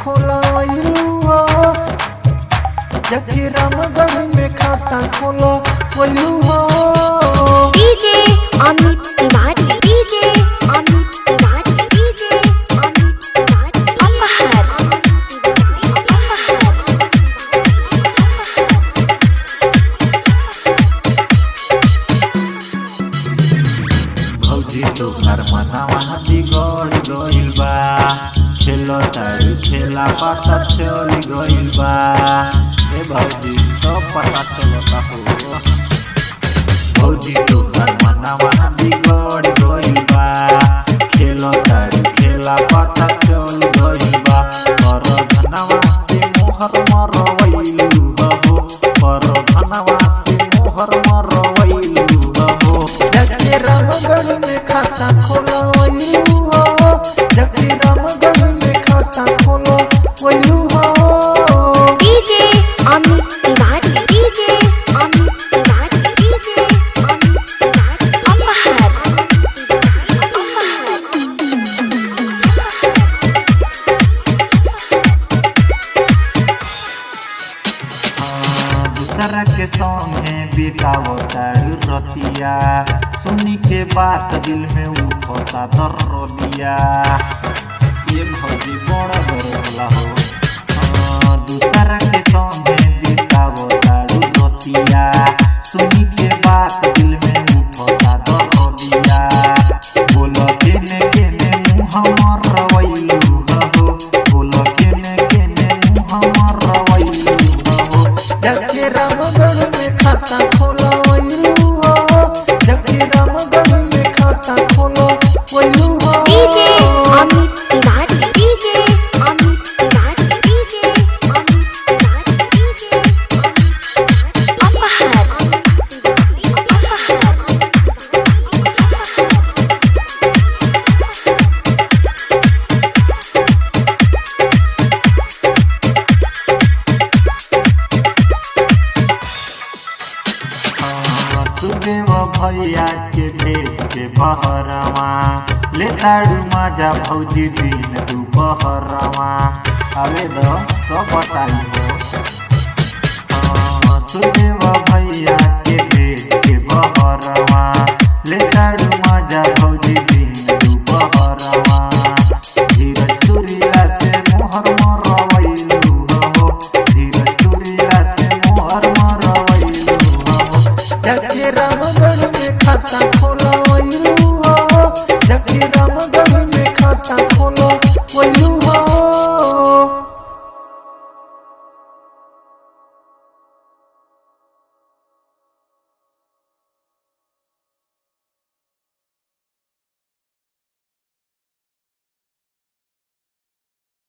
खोलवैलू हो, जबकि रामगढ़ में खाता खोलवैलू हो। DJ Amit Tiwari, DJ Amit Tiwari, DJ Amit Tiwari अपहर। भौजी तोहर मनवा बिगड़ गइल बा, खेलो तारू खेला पता चल गइल बा। ए भौजी सब पता चलता हो। भौजी तोहर मनवा बिगड़ गइल बा, खेलो तारू खेला पता चल गइल बा। पर धनवा से मोहर मरवैलू हो, पर धनवा से मोहर मरवैलू हो। जबकि रामगढ़ में खाता खोलवैलू हो, जबकि रामगढ़ में खाता खोलवैलू हो। DJ Amit Tiwari, DJ Amit Tiwari, DJ Amit Tiwari अपहर। दूसरा के संगे बितावो तारू रतिया, सुनी के बात दिल में उठता दर्दिया। ये भौजी बड़ा दर्द हो। दूसरा के संगे बितावो तारू रतिया, सुनी के बात दिल में उठता दर्दिया। बोलो केने मुँह मरवैलू हो, बोलो केने मुँह मरवैलू हो। जबकि रामगढ़ में खाता खोलवैलू हो, जबकि रामगढ़ में खाता खोलवैलू हो। DJ Amit Tiwari, DJ Amit Tiwari, DJ Amit Tiwari, DJ Amit Tiwari अपहर। सुदेव भैया के भेज के बहरवा, ले तारू मजा भौजी दिन दुपहरवा। आवे दो सब बताई हो। सुदेव